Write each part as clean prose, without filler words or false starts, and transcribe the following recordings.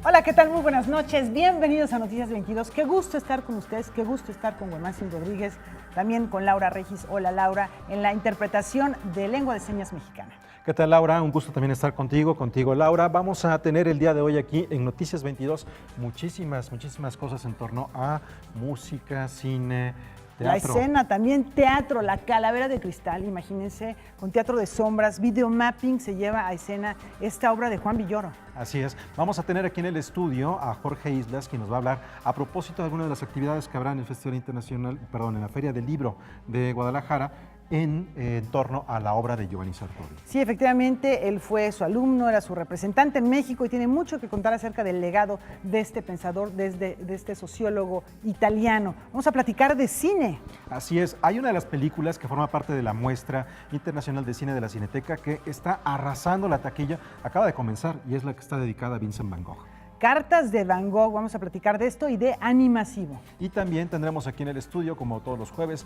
Hola, ¿qué tal? Muy buenas noches. Bienvenidos a Noticias 22. Qué gusto estar con ustedes, qué gusto estar con Guaymacín Rodríguez, también con Laura Regis. Hola, Laura, en la interpretación de lengua de señas mexicana. ¿Qué tal, Laura? Un gusto también estar contigo, Laura. Vamos a tener el día de hoy aquí en Noticias 22 muchísimas cosas en torno a música, cine, teatro. La escena, también teatro, La Calavera de Cristal, imagínense, con teatro de sombras, videomapping, se lleva a escena esta obra de Juan Villoro. Así es. Vamos a tener aquí en el estudio a Jorge Islas, quien nos va a hablar a propósito de algunas de las actividades que habrá en el Festival Internacional, en la Feria del Libro de Guadalajara, en torno a la obra de Giovanni Sartori. Sí, efectivamente, él fue su alumno, era su representante en México y tiene mucho que contar acerca del legado de este pensador, de este sociólogo italiano. Vamos a platicar de cine. Así es, hay una de las películas que forma parte de la Muestra Internacional de Cine de la Cineteca que está arrasando la taquilla, acaba de comenzar y es la que está dedicada a Vincent Van Gogh. Cartas de Van Gogh, vamos a platicar de esto y de Animasivo. Y también tendremos aquí en el estudio, como todos los jueves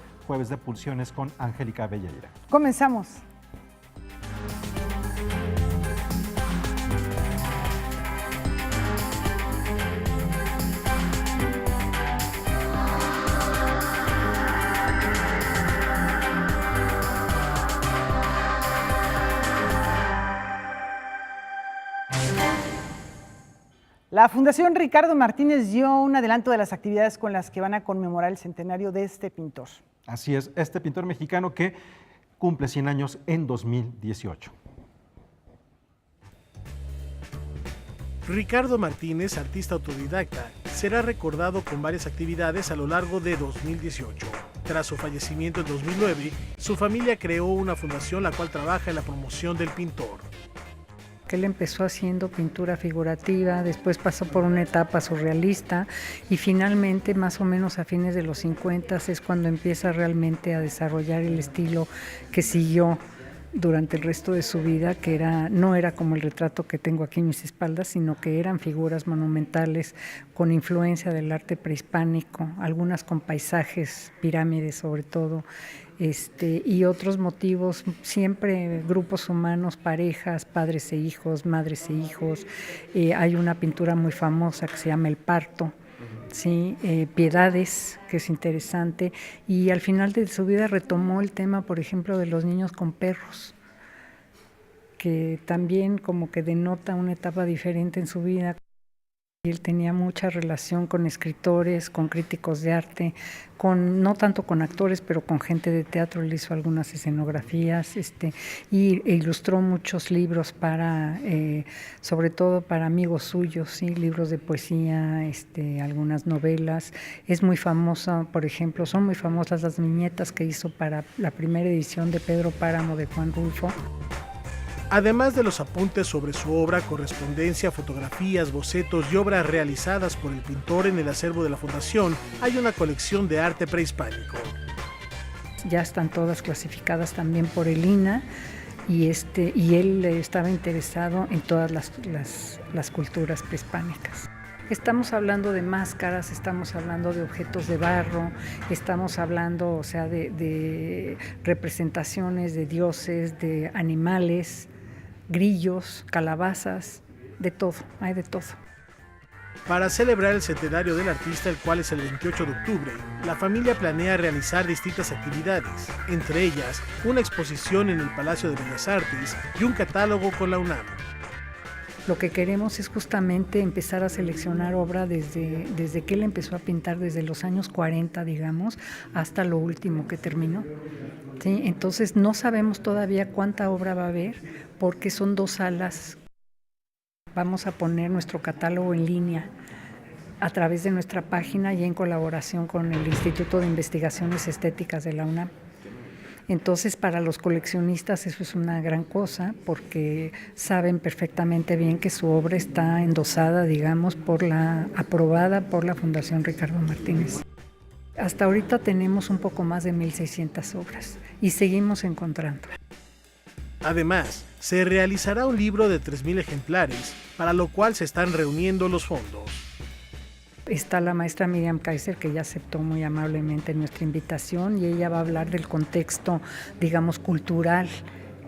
de Pulsiones con Angélica Belleira. Comenzamos. La Fundación Ricardo Martínez dio un adelanto de las actividades con las que van a conmemorar el centenario de este pintor. Así es, este pintor mexicano que cumple 100 años en 2018. Ricardo Martínez, artista autodidacta, será recordado con varias actividades a lo largo de 2018. Tras su fallecimiento en 2009, su familia creó una fundación la cual trabaja en la promoción del pintor. Que él empezó haciendo pintura figurativa, después pasó por una etapa surrealista y finalmente, más o menos a fines de los 50, es cuando empieza realmente a desarrollar el estilo que siguió durante el resto de su vida, que no era como el retrato que tengo aquí en mis espaldas, sino que eran figuras monumentales con influencia del arte prehispánico, algunas con paisajes, pirámides sobre todo, y otros motivos, siempre grupos humanos, parejas, padres e hijos, madres e hijos. Hay una pintura muy famosa que se llama El Parto, ¿sí? Piedades, que es interesante, y al final de su vida retomó el tema, por ejemplo, de los niños con perros, que también como que denota una etapa diferente en su vida. Él tenía mucha relación con escritores, con críticos de arte, no tanto con actores, pero con gente de teatro. Él hizo algunas escenografías e ilustró muchos libros sobre todo para amigos suyos, ¿sí? Libros de poesía, algunas novelas. Es muy famosa, por ejemplo, son muy famosas las viñetas que hizo para la primera edición de Pedro Páramo de Juan Rulfo. Además de los apuntes sobre su obra, correspondencia, fotografías, bocetos y obras realizadas por el pintor en el acervo de la Fundación, hay una colección de arte prehispánico. Ya están todas clasificadas también por el INAH y él estaba interesado en todas las culturas prehispánicas. Estamos hablando de máscaras, estamos hablando de objetos de barro, estamos hablando, de representaciones de dioses, de animales, grillos, calabazas, de todo, hay de todo. Para celebrar el centenario del artista, el cual es el 28 de octubre, la familia planea realizar distintas actividades, entre ellas una exposición en el Palacio de Bellas Artes y un catálogo con la UNAM. Lo que queremos es justamente empezar a seleccionar obra desde que él empezó a pintar, desde los años 40, digamos, hasta lo último que terminó. ¿Sí? Entonces no sabemos todavía cuánta obra va a haber, porque son 2 salas. Vamos a poner nuestro catálogo en línea a través de nuestra página y en colaboración con el Instituto de Investigaciones Estéticas de la UNAM. Entonces, para los coleccionistas eso es una gran cosa, porque saben perfectamente bien que su obra está endosada, digamos, aprobada por la Fundación Ricardo Martínez. Hasta ahorita tenemos un poco más de 1,600 obras y seguimos encontrando. Además, se realizará un libro de 3,000 ejemplares, para lo cual se están reuniendo los fondos. Está la maestra Miriam Kaiser, que ya aceptó muy amablemente nuestra invitación, y ella va a hablar del contexto, digamos, cultural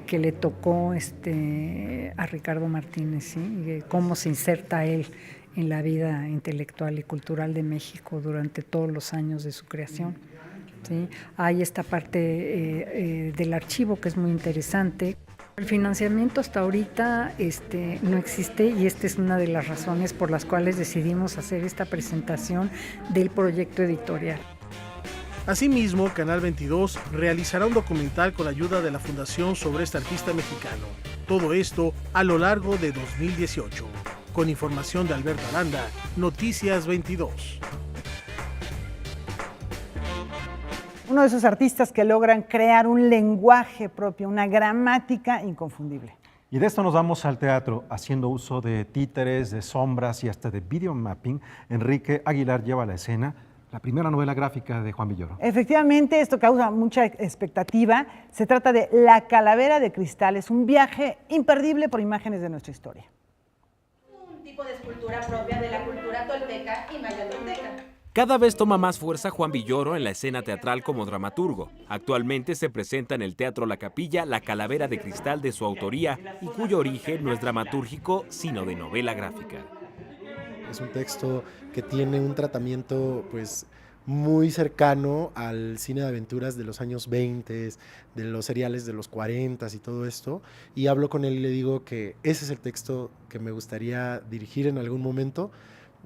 que le tocó a Ricardo Martínez, ¿sí? Y cómo se inserta él en la vida intelectual y cultural de México durante todos los años de su creación. ¿Sí? Hay esta parte del archivo que es muy interesante. El financiamiento hasta ahorita no existe y esta es una de las razones por las cuales decidimos hacer esta presentación del proyecto editorial. Asimismo, Canal 22 realizará un documental con la ayuda de la Fundación sobre este artista mexicano. Todo esto a lo largo de 2018. Con información de Alberto Aranda, Noticias 22. Uno de esos artistas que logran crear un lenguaje propio, una gramática inconfundible. Y de esto nos vamos al teatro, haciendo uso de títeres, de sombras y hasta de video mapping. Enrique Aguilar lleva a la escena la primera novela gráfica de Juan Villoro. Efectivamente, esto causa mucha expectativa. Se trata de La Calavera de Cristal. Es un viaje imperdible por imágenes de nuestra historia. Un tipo de escultura propia de la cultura tolteca y mayatolteca. Cada vez toma más fuerza Juan Villoro en la escena teatral como dramaturgo. Actualmente se presenta en el Teatro La Capilla La Calavera de Cristal de su autoría y cuyo origen no es dramatúrgico, sino de novela gráfica. Es un texto que tiene un tratamiento pues muy cercano al cine de aventuras de los años 20, de los seriales de los 40 y todo esto, y hablo con él y le digo que ese es el texto que me gustaría dirigir en algún momento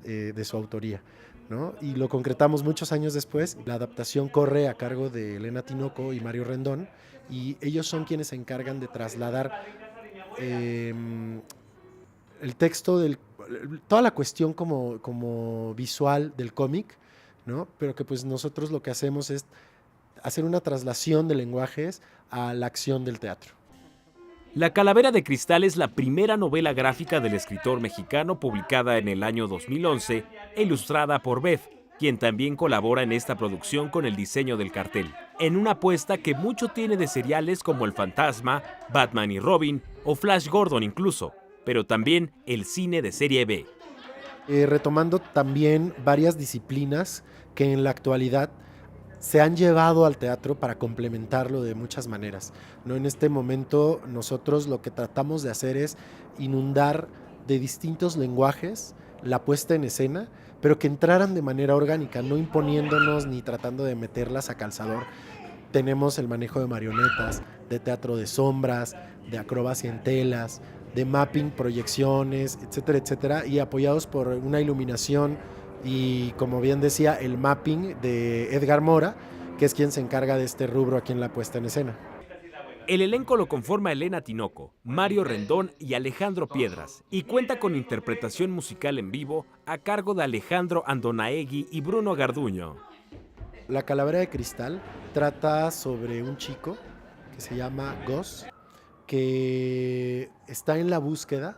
de su autoría, ¿no? Y lo concretamos muchos años después. La adaptación corre a cargo de Elena Tinoco y Mario Rendón, y ellos son quienes se encargan de trasladar el texto, toda la cuestión como visual del cómic, ¿no? Pero que pues nosotros lo que hacemos es hacer una traslación de lenguajes a la acción del teatro. La Calavera de Cristal es la primera novela gráfica del escritor mexicano publicada en el año 2011 e ilustrada por Beth, quien también colabora en esta producción con el diseño del cartel, en una apuesta que mucho tiene de seriales como El Fantasma, Batman y Robin o Flash Gordon incluso, pero también el cine de serie B. Retomando también varias disciplinas que en la actualidad se han llevado al teatro para complementarlo de muchas maneras, ¿no? En este momento nosotros lo que tratamos de hacer es inundar de distintos lenguajes la puesta en escena, pero que entraran de manera orgánica, no imponiéndonos ni tratando de meterlas a calzador. Tenemos el manejo de marionetas, de teatro de sombras, de acrobacia en telas, de mapping, proyecciones, etcétera, etcétera, y apoyados por una iluminación y, como bien decía, el mapping de Edgar Mora, que es quien se encarga de este rubro aquí en la puesta en escena. El elenco lo conforma Elena Tinoco, Mario Rendón y Alejandro Piedras, y cuenta con interpretación musical en vivo a cargo de Alejandro Andonaegui y Bruno Garduño. La Calavera de Cristal trata sobre un chico que se llama Gus, que está en la búsqueda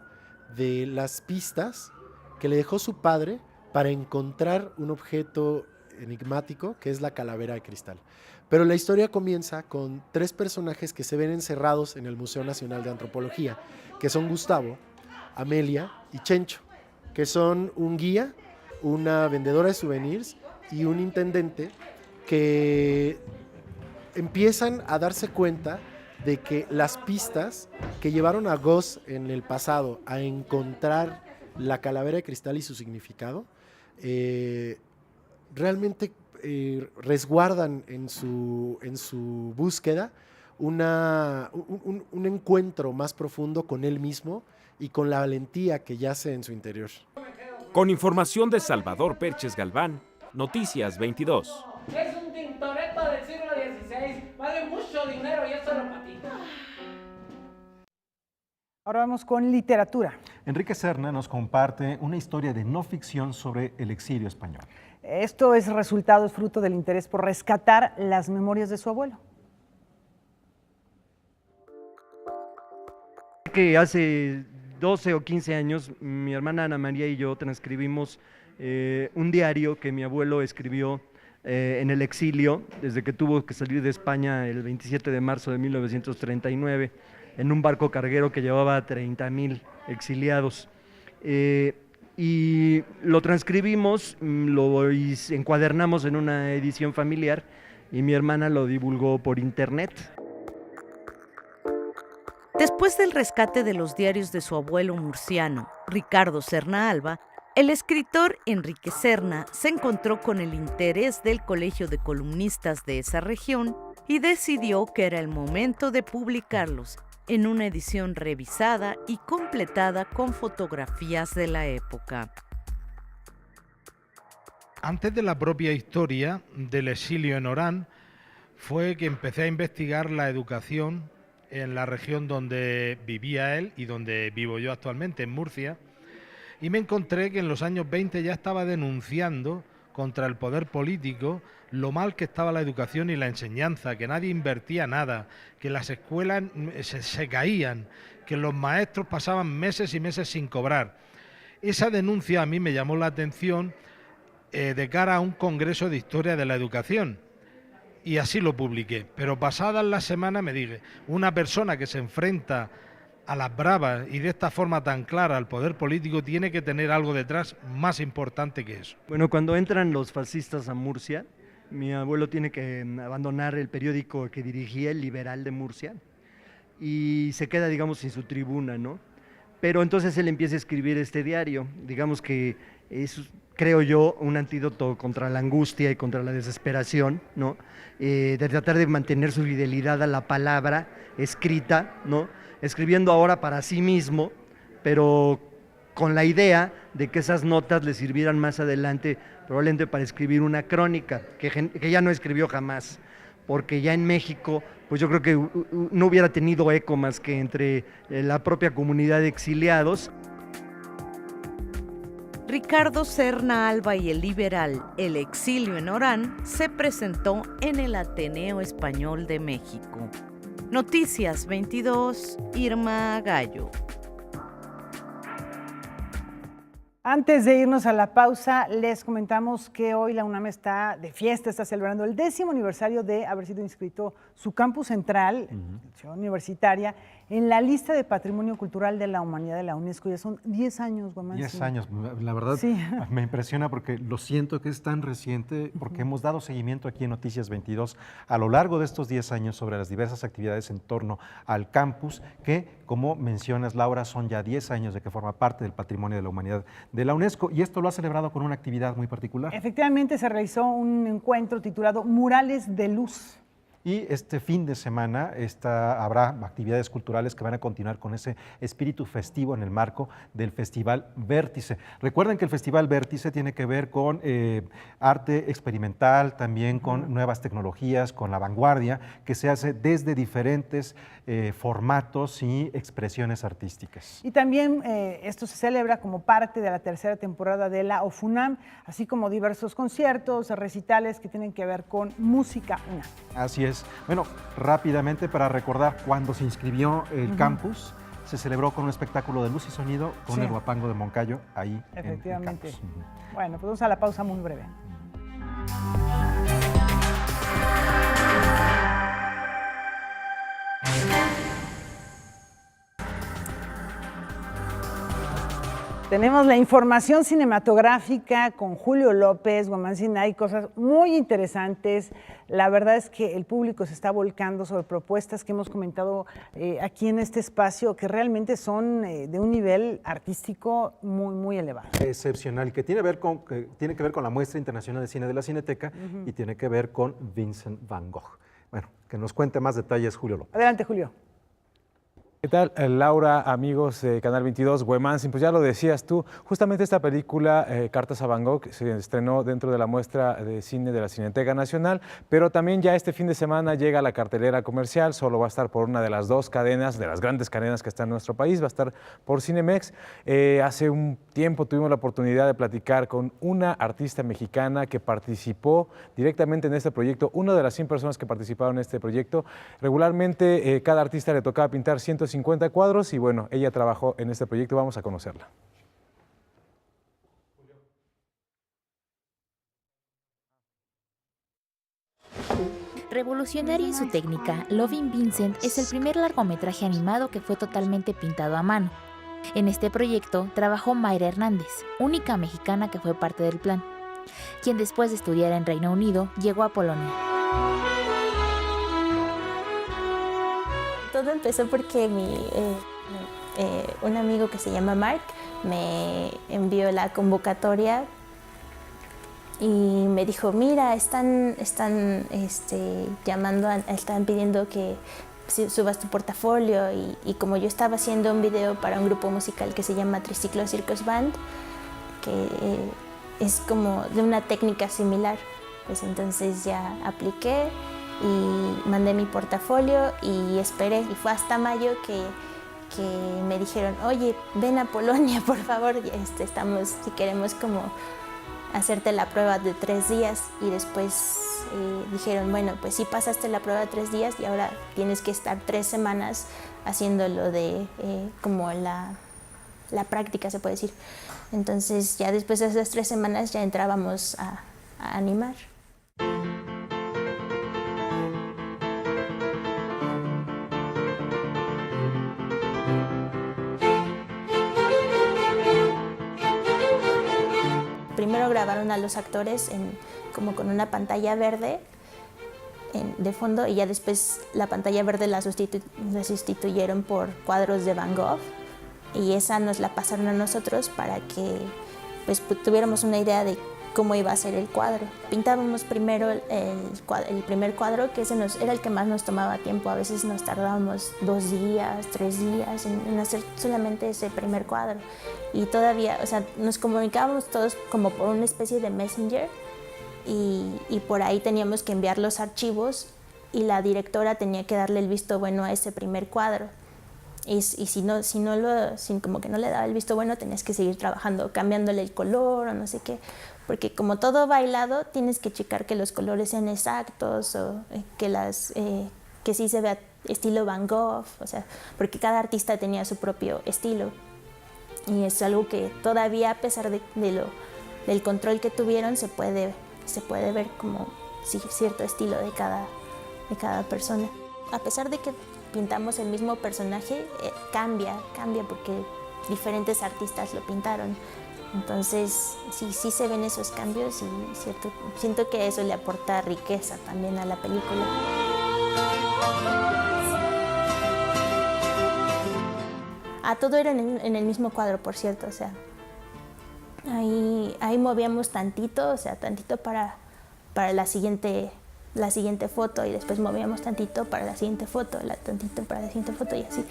de las pistas que le dejó su padre para encontrar un objeto enigmático que es la calavera de cristal. Pero la historia comienza con 3 personajes que se ven encerrados en el Museo Nacional de Antropología, que son Gustavo, Amelia y Chencho, que son un guía, una vendedora de souvenirs y un intendente que empiezan a darse cuenta de que las pistas que llevaron a Gus en el pasado a encontrar la calavera de cristal y su significado, realmente resguardan en su búsqueda un encuentro más profundo con él mismo y con la valentía que yace en su interior. Con información de Salvador Perches Galván, Noticias 22. Es un tintoretto del siglo XVI, vale mucho dinero y es solo para ti. Ahora vamos con literatura. Enrique Serna nos comparte una historia de no ficción sobre el exilio español. Esto es fruto del interés por rescatar las memorias de su abuelo. Que hace 12 o 15 años mi hermana Ana María y yo transcribimos un diario que mi abuelo escribió en el exilio, desde que tuvo que salir de España el 27 de marzo de 1939, en un barco carguero que llevaba 30,000 exiliados. Y lo transcribimos, lo encuadernamos en una edición familiar y mi hermana lo divulgó por internet. Después del rescate de los diarios de su abuelo murciano, Ricardo Serna Alba, El escritor Enrique Serna se encontró con el interés del Colegio de Columnistas de esa región y decidió que era el momento de publicarlos en una edición revisada y completada con fotografías de la época. Antes de la propia historia del exilio en Orán, fue que empecé a investigar la educación en la región donde vivía él y donde vivo yo actualmente, en Murcia, y me encontré que en los años 20 ya estaba denunciando contra el poder político lo mal que estaba la educación y la enseñanza, que nadie invertía nada, que las escuelas se caían, que los maestros pasaban meses y meses sin cobrar. Esa denuncia a mí me llamó la atención de cara a un congreso de historia de la educación, y así lo publiqué. Pero pasadas las semanas me dije, una persona que se enfrenta a las bravas y de esta forma tan clara al poder político tiene que tener algo detrás más importante que eso. Bueno, cuando entran los fascistas a Murcia, mi abuelo tiene que abandonar el periódico que dirigía, El Liberal de Murcia, y se queda, digamos, sin su tribuna, ¿no? Pero entonces él empieza a escribir este diario, digamos que es, creo yo, un antídoto contra la angustia y contra la desesperación, ¿no? De tratar de mantener su fidelidad a la palabra escrita, ¿no? Escribiendo ahora para sí mismo, pero con la idea de que esas notas le sirvieran más adelante, probablemente para escribir una crónica, que ya no escribió jamás, porque ya en México, pues yo creo que no hubiera tenido eco más que entre la propia comunidad de exiliados. Ricardo Serna Alba y El Liberal, El exilio en Orán, se presentó en el Ateneo Español de México. Noticias 22, Irma Gallo. Antes de irnos a la pausa, les comentamos que hoy la UNAM está de fiesta, está celebrando el 10º aniversario de haber sido inscrito su campus central, Ciudad Universitaria, en la lista de Patrimonio Cultural de la Humanidad de la UNESCO. Ya son 10 años, Guamán. 10 años, la verdad sí. Me impresiona porque lo siento que es tan reciente, porque hemos dado seguimiento aquí en Noticias 22 a lo largo de estos 10 años sobre las diversas actividades en torno al campus, que, como mencionas, Laura, son ya 10 años de que forma parte del Patrimonio de la Humanidad de la UNESCO, y esto lo ha celebrado con una actividad muy particular. Efectivamente, se realizó un encuentro titulado Murales de Luz. Y este fin de semana habrá actividades culturales que van a continuar con ese espíritu festivo en el marco del Festival Vértice. Recuerden que el Festival Vértice tiene que ver con arte experimental, también con nuevas tecnologías, con la vanguardia, que se hace desde diferentes formatos y expresiones artísticas. Y también esto se celebra como parte de la tercera temporada de la OFUNAM, así como diversos conciertos, recitales que tienen que ver con música UNAM. Así es. Bueno, rápidamente para recordar cuando se inscribió el campus, se celebró con un espectáculo de luz y sonido con el Huapango de Moncayo ahí. Efectivamente. En el campus. Bueno, pues vamos a la pausa muy breve. Tenemos la información cinematográfica con Julio López, Guamán. Hay cosas muy interesantes. La verdad es que el público se está volcando sobre propuestas que hemos comentado aquí en este espacio, que realmente son de un nivel artístico muy, muy elevado. Excepcional, que tiene que ver con la Muestra Internacional de Cine de la Cineteca y tiene que ver con Vincent Van Gogh. Bueno, que nos cuente más detalles Julio López. Adelante, Julio. ¿Qué tal, Laura, amigos de Canal 22, Güemansin? Pues ya lo decías tú, justamente esta película, Cartas a Van Gogh, se estrenó dentro de la muestra de cine de la Cineteca Nacional, pero también ya este fin de semana llega a la cartelera comercial, solo va a estar por una de las dos cadenas, de las grandes cadenas que está en nuestro país, va a estar por Cinemex. Hace un tiempo tuvimos la oportunidad de platicar con una artista mexicana que participó directamente en este proyecto, una de las 100 personas que participaron en este proyecto. Regularmente cada artista le tocaba pintar 150 cuadros y bueno, ella trabajó en este proyecto, vamos a conocerla. Revolucionario en su técnica, Loving Vincent es el primer largometraje animado que fue totalmente pintado a mano. En este proyecto trabajó Mayra Hernández, única mexicana que fue parte del plan, quien después de estudiar en Reino Unido llegó a Polonia. Todo empezó porque un amigo que se llama Mark me envió la convocatoria y me dijo, mira, están llamando, están pidiendo que subas tu portafolio y como yo estaba haciendo un video para un grupo musical que se llama Triciclo Circus Band, que es como de una técnica similar, pues entonces ya apliqué y mandé mi portafolio y esperé, y fue hasta mayo que me dijeron, oye, ven a Polonia, por favor, si queremos como hacerte la prueba de 3 días, y después dijeron, bueno, pues sí pasaste la prueba de 3 días y ahora tienes que estar 3 semanas haciéndolo de como la práctica, se puede decir. Entonces ya después de esas 3 semanas ya entrábamos a animar. Primero grabaron a los actores como con una pantalla verde de fondo, y ya después la pantalla verde la sustituyeron por cuadros de Van Gogh, y esa nos la pasaron a nosotros para que pues, tuviéramos una idea de cómo iba a ser el cuadro. Pintábamos primero el primer cuadro, que ese era el que más nos tomaba tiempo. A veces nos tardábamos 2 días, 3 días en hacer solamente ese primer cuadro. Y todavía, o sea, nos comunicábamos todos como por una especie de messenger, y por ahí teníamos que enviar los archivos, y la directora tenía que darle el visto bueno a ese primer cuadro. Y si como que no le daba el visto bueno, tenías que seguir trabajando, cambiándole el color o no sé qué. Porque como todo bailado, tienes que checar que los colores sean exactos, o que sí se vea estilo Van Gogh, o sea, porque cada artista tenía su propio estilo. Y es algo que todavía, a pesar del control que tuvieron, se puede ver como cierto estilo de cada persona. A pesar de que pintamos el mismo personaje, cambia porque diferentes artistas lo pintaron. Entonces, sí se ven esos cambios, y siento que eso le aporta riqueza también a la película. Todo era en el mismo cuadro, por cierto, o sea, ahí movíamos tantito, o sea, tantito para la siguiente foto, y después movíamos tantito para la siguiente foto, tantito para la siguiente foto, y así,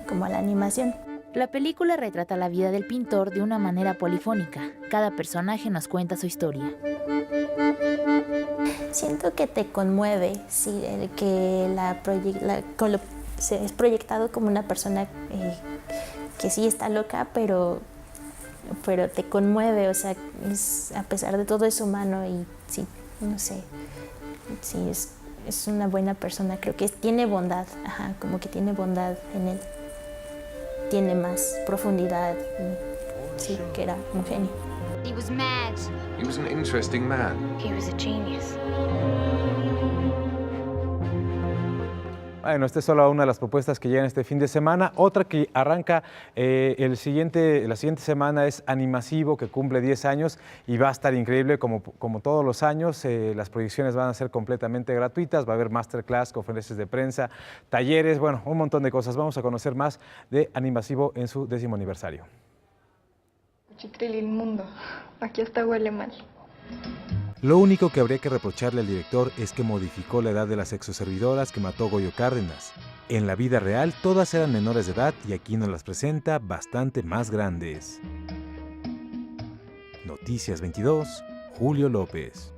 como la animación. La película retrata la vida del pintor de una manera polifónica. Cada personaje nos cuenta su historia. Siento que te conmueve, sí, que es proyectado como una persona que sí está loca, pero te conmueve, o sea, a pesar de todo es humano, y sí, no sé, sí, es una buena persona, creo que tiene bondad, como que tiene bondad en él. Tiene más profundidad, sí, que era un genio. He was mad. He was an interesting man. He was a genius. Bueno, esta es solo una de las propuestas que llegan este fin de semana. Otra que arranca la siguiente semana es Animasivo, que cumple 10 años y va a estar increíble como todos los años. Las proyecciones van a ser completamente gratuitas, va a haber masterclass, conferencias de prensa, talleres, bueno, un montón de cosas. Vamos a conocer más de Animasivo en su 10º aniversario. Chitril inmundo, aquí hasta huele mal. Lo único que habría que reprocharle al director es que modificó la edad de las sexoservidoras que mató Goyo Cárdenas. En la vida real todas eran menores de edad y aquí nos las presenta bastante más grandes. Noticias 22, Julio López.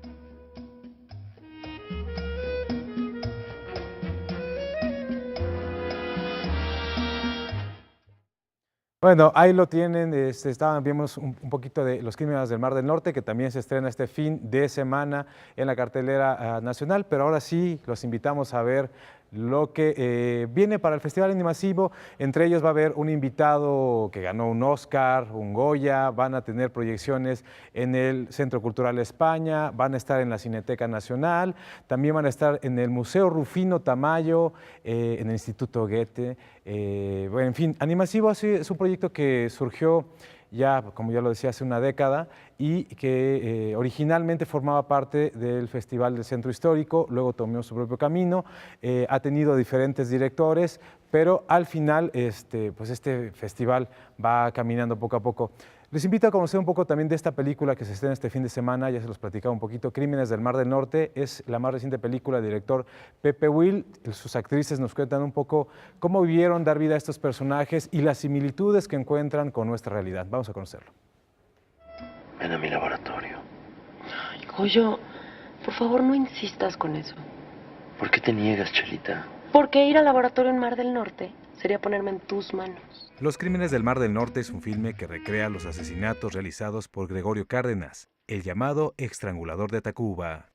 Bueno, ahí lo tienen, vimos un poquito de Los Crímenes del Mar del Norte, que también se estrena este fin de semana en la cartelera nacional, pero ahora sí los invitamos a ver lo que viene para el Festival Animasivo. Entre ellos va a haber un invitado que ganó un Oscar, un Goya, van a tener proyecciones en el Centro Cultural España, van a estar en la Cineteca Nacional, también van a estar en el Museo Rufino Tamayo, en el Instituto Goethe. Bueno, en fin, Animasivo es un proyecto que surgió ya, como ya lo decía, hace una década, y que originalmente formaba parte del Festival del Centro Histórico, luego tomó su propio camino, ha tenido diferentes directores, pero al final pues este festival va caminando poco a poco. Les invito a conocer un poco también de esta película que se estrena este fin de semana, ya se los platicaba un poquito, Crímenes del Mar del Norte, es la más reciente película del director Pepe Will. Sus actrices nos cuentan un poco cómo vivieron dar vida a estos personajes y las similitudes que encuentran con nuestra realidad. Vamos a conocerlo. Ven a mi laboratorio. Ay, Goyo, por favor no insistas con eso. ¿Por qué te niegas, Chelita? Porque ir al laboratorio en Mar del Norte sería ponerme en tus manos. Los Crímenes del Mar del Norte es un filme que recrea los asesinatos realizados por Gregorio Cárdenas, el llamado estrangulador de Tacuba.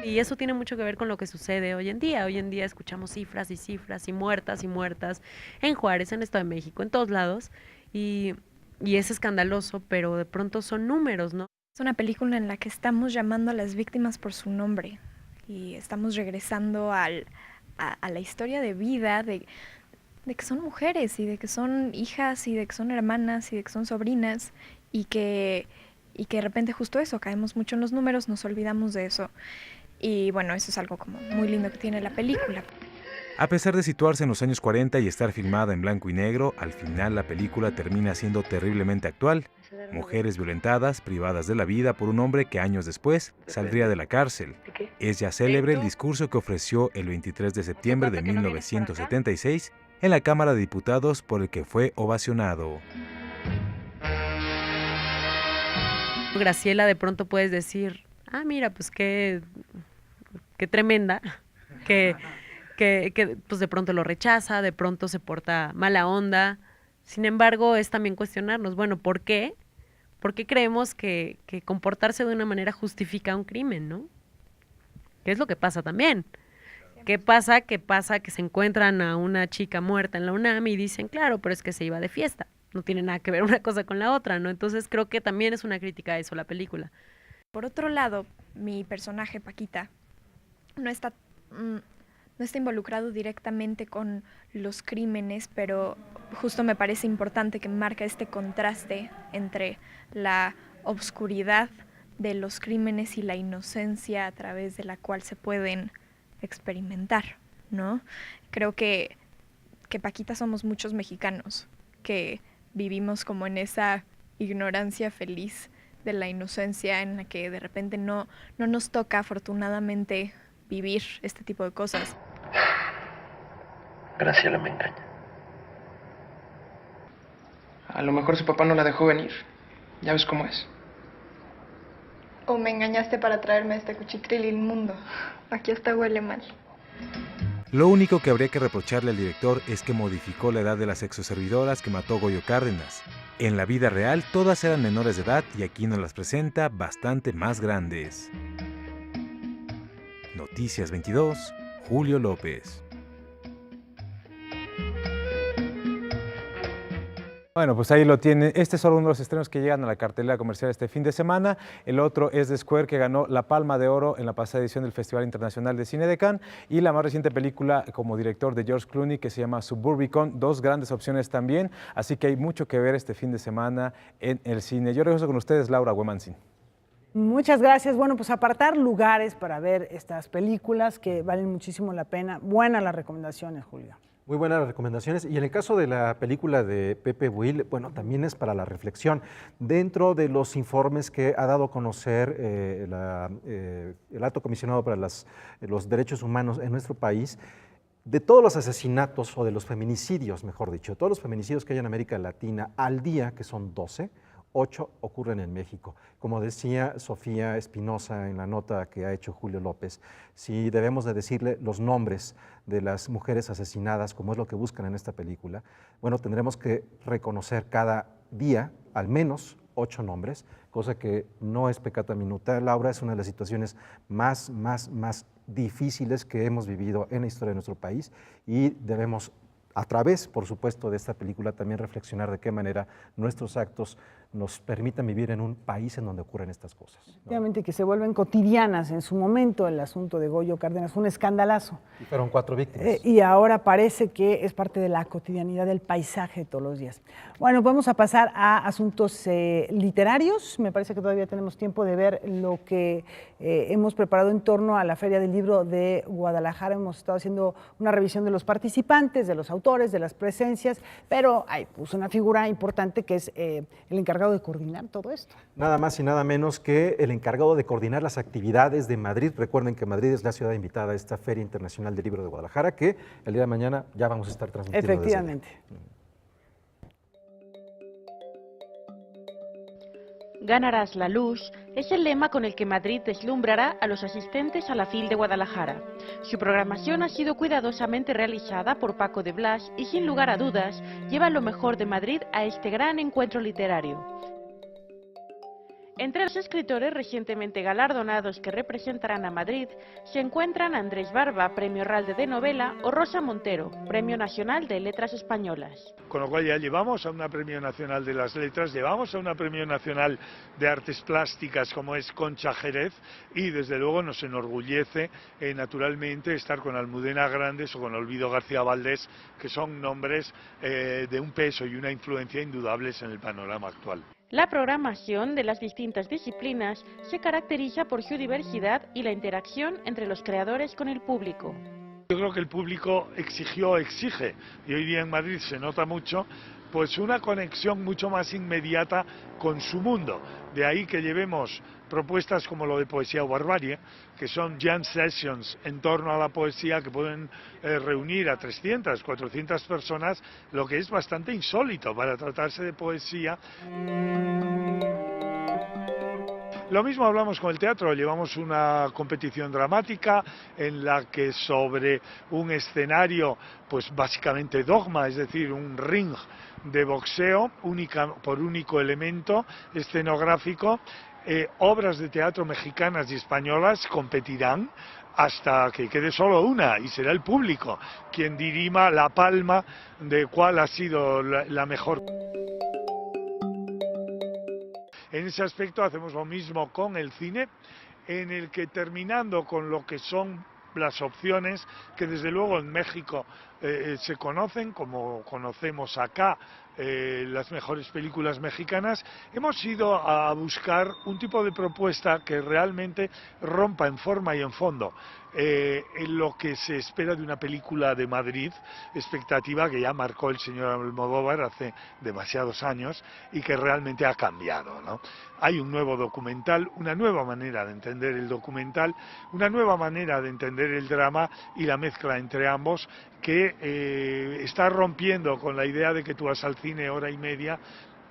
Y eso tiene mucho que ver con lo que sucede hoy en día. Hoy en día escuchamos cifras y cifras y muertas en Juárez, en Estado de México, en todos lados. Y es escandaloso, pero de pronto son números, ¿no? Es una película en la que estamos llamando a las víctimas por su nombre y estamos regresando a la historia de vida de que son mujeres y de que son hijas y de que son hermanas y de que son sobrinas y que de repente justo eso, caemos mucho en los números, nos olvidamos de eso. Y bueno, eso es algo como muy lindo que tiene la película. A pesar de situarse en los años 40 y estar filmada en blanco y negro, al final la película termina siendo terriblemente actual. Mujeres violentadas, privadas de la vida por un hombre que años después saldría de la cárcel. Es ya célebre el discurso que ofreció el 23 de septiembre de 1976 en la Cámara de Diputados, por el que fue ovacionado. Graciela, de pronto puedes decir, mira, pues qué tremenda, que pues de pronto lo rechaza, de pronto se porta mala onda. Sin embargo, es también cuestionarnos, bueno, ¿por qué? ¿Por qué creemos que comportarse de una manera justifica un crimen, no? ¿Qué es lo que pasa también? ¿Qué pasa? Que se encuentran a una chica muerta en la UNAM y dicen, claro, pero es que se iba de fiesta. No tiene nada que ver una cosa con la otra, ¿no? Entonces creo que también es una crítica a eso la película. Por otro lado, mi personaje, Paquita, no está involucrado directamente con los crímenes, pero justo me parece importante que marca este contraste entre la obscuridad de los crímenes y la inocencia a través de la cual se pueden experimentar, ¿no? Creo que Paquita somos muchos mexicanos que vivimos como en esa ignorancia feliz de la inocencia en la que de repente no nos toca afortunadamente vivir este tipo de cosas. Graciela me engaña. A lo mejor su papá no la dejó venir. Ya ves cómo es. O me engañaste para traerme este cuchitril inmundo. Aquí hasta huele mal. Lo único que habría que reprocharle al director es que modificó la edad de las exoservidoras que mató Goyo Cárdenas. En la vida real todas eran menores de edad y aquí nos las presenta bastante más grandes. Noticias 22, Julio López. Bueno, pues ahí lo tienen. Este es solo uno de los estrenos que llegan a la cartelera comercial este fin de semana. El otro es The Square, que ganó la Palma de Oro en la pasada edición del Festival Internacional de Cine de Cannes, y la más reciente película como director de George Clooney, que se llama Suburbicon. Dos grandes opciones también, así que hay mucho que ver este fin de semana en el cine. Yo regreso con ustedes, Laura Huemansin. Muchas gracias. Bueno, pues apartar lugares para ver estas películas que valen muchísimo la pena. Buenas las recomendaciones, Julio. Muy buenas las recomendaciones. Y en el caso de la película de Pepe Will, bueno, también es para la reflexión. Dentro de los informes que ha dado a conocer el Alto Comisionado para los Derechos Humanos en nuestro país, de todos los asesinatos, o de los feminicidios, mejor dicho, todos los feminicidios que hay en América Latina al día, que son 12, 8 ocurren en México. Como decía Sofía Espinosa en la nota que ha hecho Julio López, si debemos de decirle los nombres de las mujeres asesinadas, como es lo que buscan en esta película, bueno, tendremos que reconocer cada día al menos 8 nombres, cosa que no es pecata minuta. Laura, es una de las situaciones más difíciles que hemos vivido en la historia de nuestro país y debemos a través, por supuesto, de esta película también reflexionar de qué manera nuestros actos nos permitan vivir en un país en donde ocurren estas cosas, ¿no? Efectivamente, que se vuelven cotidianas. En su momento el asunto de Goyo Cárdenas fue un escandalazo. Y fueron 4 víctimas. Y ahora parece que es parte de la cotidianidad del paisaje de todos los días. Bueno, vamos a pasar a asuntos literarios. Me parece que todavía tenemos tiempo de ver lo que hemos preparado en torno a la Feria del Libro de Guadalajara. Hemos estado haciendo una revisión de los participantes, de los autores, de las presencias, pero hay una figura importante que es el encargado de coordinar todo esto. Nada más y nada menos que el encargado de coordinar las actividades de Madrid. Recuerden que Madrid es la ciudad invitada a esta Feria Internacional del Libro de Guadalajara, que el día de mañana ya vamos a estar transmitiendo. Efectivamente. Ganarás la luz es el lema con el que Madrid deslumbrará a los asistentes a la FIL de Guadalajara. Su programación ha sido cuidadosamente realizada por Paco de Blas y sin lugar a dudas lleva lo mejor de Madrid a este gran encuentro literario. Entre los escritores recientemente galardonados que representarán a Madrid se encuentran Andrés Barba, Premio Ralde de Novela, o Rosa Montero, Premio Nacional de Letras Españolas. Con lo cual ya llevamos a una Premio Nacional de las Letras, llevamos a una Premio Nacional de Artes Plásticas como es Concha Jerez, y desde luego nos enorgullece naturalmente estar con Almudena Grandes o con Olvido García Valdés, que son nombres de un peso y una influencia indudables en el panorama actual. La programación de las distintas disciplinas se caracteriza por su diversidad y la interacción entre los creadores con el público. Yo creo que el público exige, y hoy día en Madrid se nota mucho, pues una conexión mucho más inmediata con su mundo. De ahí que llevemos propuestas como lo de Poesía o Barbarie, que son jam sessions en torno a la poesía que pueden reunir a 300, 400 personas, lo que es bastante insólito para tratarse de poesía. Lo mismo hablamos con el teatro, llevamos una competición dramática en la que sobre un escenario, pues básicamente dogma, es decir, un ring de boxeo por único elemento escenográfico, obras de teatro mexicanas y españolas competirán hasta que quede solo una, y será el público quien dirima la palma de cuál ha sido la mejor. En ese aspecto hacemos lo mismo con el cine, en el que terminando con lo que son las opciones que desde luego en México se conocen, como conocemos acá las mejores películas mexicanas, hemos ido a buscar un tipo de propuesta que realmente rompa en forma y en fondo en lo que se espera de una película de Madrid, expectativa que ya marcó el señor Almodóvar hace demasiados años y que realmente ha cambiado, ¿no? Hay un nuevo documental, una nueva manera de entender el documental, una nueva manera de entender el drama y la mezcla entre ambos que está rompiendo con la idea de que tú vas al cine hora y media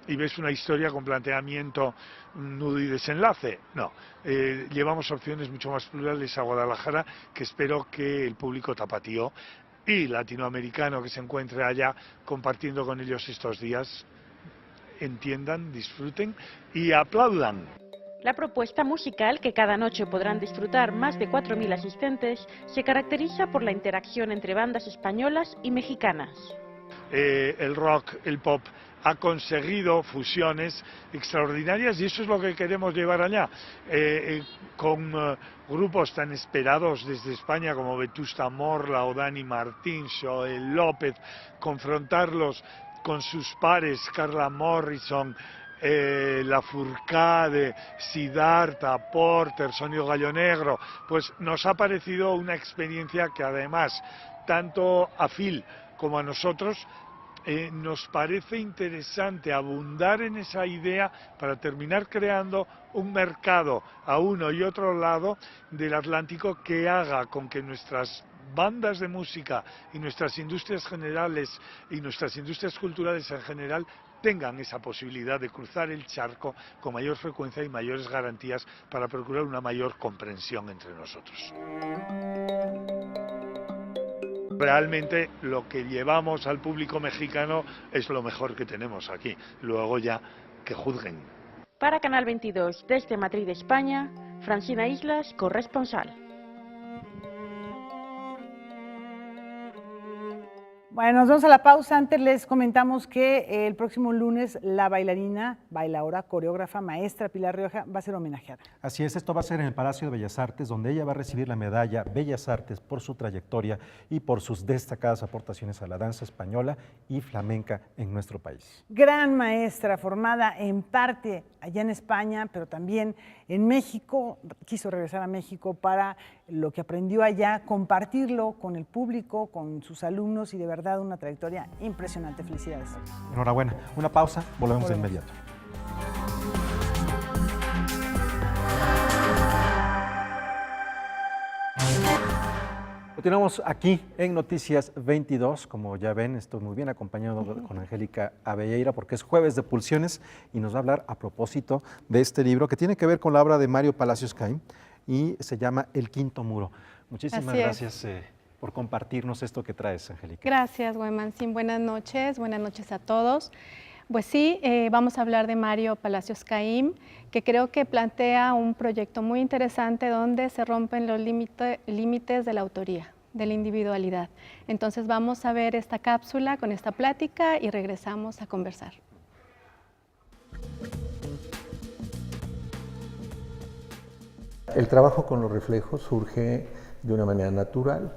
y ves una historia con planteamiento, nudo y desenlace. No, llevamos opciones mucho más plurales a Guadalajara, que espero que el público tapatío y latinoamericano que se encuentre allá compartiendo con ellos estos días entiendan, disfruten y aplaudan. La propuesta musical, que cada noche podrán disfrutar más de 4.000 asistentes, se caracteriza por la interacción entre bandas españolas y mexicanas. El rock, el pop ha conseguido fusiones extraordinarias y eso es lo que queremos llevar allá, con grupos tan esperados desde España como Vetusta Morla o Dani Martín, Joel López, confrontarlos con sus pares, Carla Morrison, La Fourcade, Siddhartha, Porter, Sonido Gallo Negro, pues nos ha parecido una experiencia que además, tanto a Phil como a nosotros, nos parece interesante abundar en esa idea para terminar creando un mercado a uno y otro lado del Atlántico que haga con que nuestras bandas de música y nuestras industrias generales y nuestras industrias culturales en general tengan esa posibilidad de cruzar el charco con mayor frecuencia y mayores garantías para procurar una mayor comprensión entre nosotros. Realmente lo que llevamos al público mexicano es lo mejor que tenemos aquí. Luego ya que juzguen. Para Canal 22, desde Madrid, España, Francina Islas, corresponsal. Bueno, nos vamos a la pausa. Antes les comentamos que el próximo lunes la bailarina, bailaora, coreógrafa, maestra Pilar Rioja va a ser homenajeada. Así es, esto va a ser en el Palacio de Bellas Artes, donde ella va a recibir la medalla Bellas Artes por su trayectoria y por sus destacadas aportaciones a la danza española y flamenca en nuestro país. Gran maestra, formada en parte allá en España, pero también en México. Quiso regresar a México para lo que aprendió allá, compartirlo con el público, con sus alumnos, y de verdad una trayectoria impresionante. Felicidades. Enhorabuena. Una pausa, volvemos de inmediato. Continuamos aquí en Noticias 22. Como ya ven, estoy muy bien acompañado con Angélica Abelleira porque es jueves de Pulsiones y nos va a hablar a propósito de este libro que tiene que ver con la obra de Mario Palacios Caim y se llama El Quinto Muro. Muchísimas gracias por compartirnos esto que traes, Angélica. Gracias, Güemanzín. Buenas noches a todos. Pues sí, vamos a hablar de Mario Palacios Caim, que creo que plantea un proyecto muy interesante donde se rompen los límites de la autoría, de la individualidad. Entonces vamos a ver esta cápsula con esta plática y regresamos a conversar. El trabajo con los reflejos surge de una manera natural,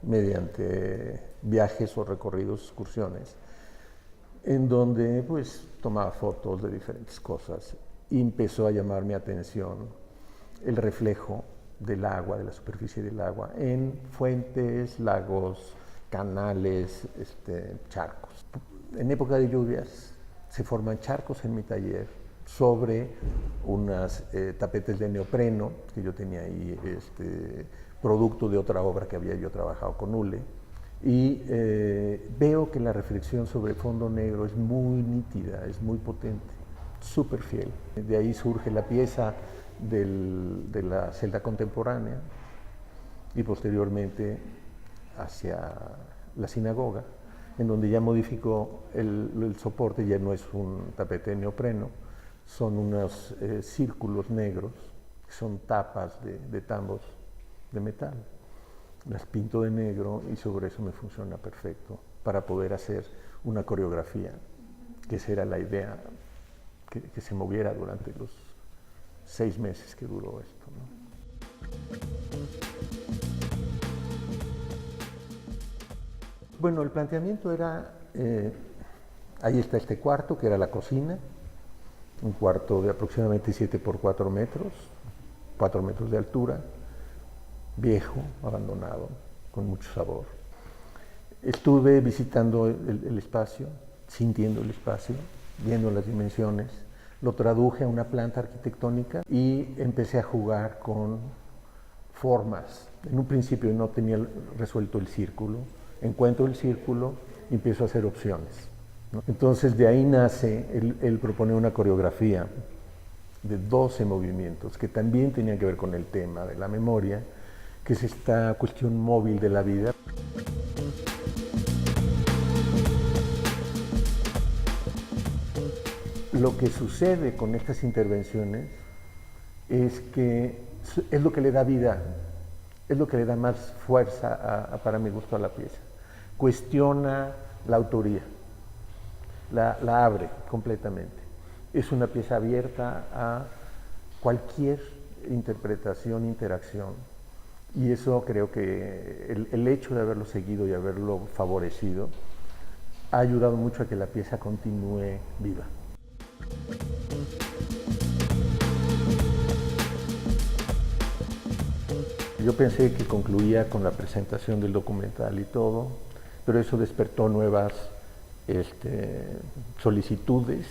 mediante viajes o recorridos, excursiones, en donde pues tomaba fotos de diferentes cosas y empezó a llamar mi atención el reflejo del agua, de la superficie del agua, en fuentes, lagos, canales, charcos. En época de lluvias se forman charcos en mi taller sobre unas tapetes de neopreno que yo tenía ahí, producto de otra obra que había yo trabajado con hule, y veo que la reflexión sobre fondo negro es muy nítida, es muy potente, súper fiel. De ahí surge la pieza de la celda contemporánea y posteriormente hacia la sinagoga, en donde ya modificó el soporte, ya no es un tapete de neopreno, son unos círculos negros, que son tapas de tambos de metal. Las pinto de negro y sobre eso me funciona perfecto para poder hacer una coreografía, que esa era la idea, que se moviera durante los 6 meses que duró esto, ¿no? Bueno, el planteamiento era, ahí está este cuarto, que era la cocina, un cuarto de aproximadamente 7 por 4 metros, 4 metros de altura, viejo, abandonado, con mucho sabor. Estuve visitando el espacio, sintiendo el espacio, viendo las dimensiones, lo traduje a una planta arquitectónica y empecé a jugar con formas. En un principio no tenía resuelto el círculo, encuentro el círculo y empiezo a hacer opciones, ¿no? Entonces de ahí nace el proponer una coreografía de 12 movimientos que también tenían que ver con el tema de la memoria, que es esta cuestión móvil de la vida. Lo que sucede con estas intervenciones es que es lo que le da vida, es lo que le da más fuerza, para mi gusto, a la pieza. Cuestiona la autoría, la abre completamente. Es una pieza abierta a cualquier interpretación, interacción. Y eso creo que el hecho de haberlo seguido y haberlo favorecido ha ayudado mucho a que la pieza continúe viva. Yo pensé que concluía con la presentación del documental y todo, pero eso despertó nuevas solicitudes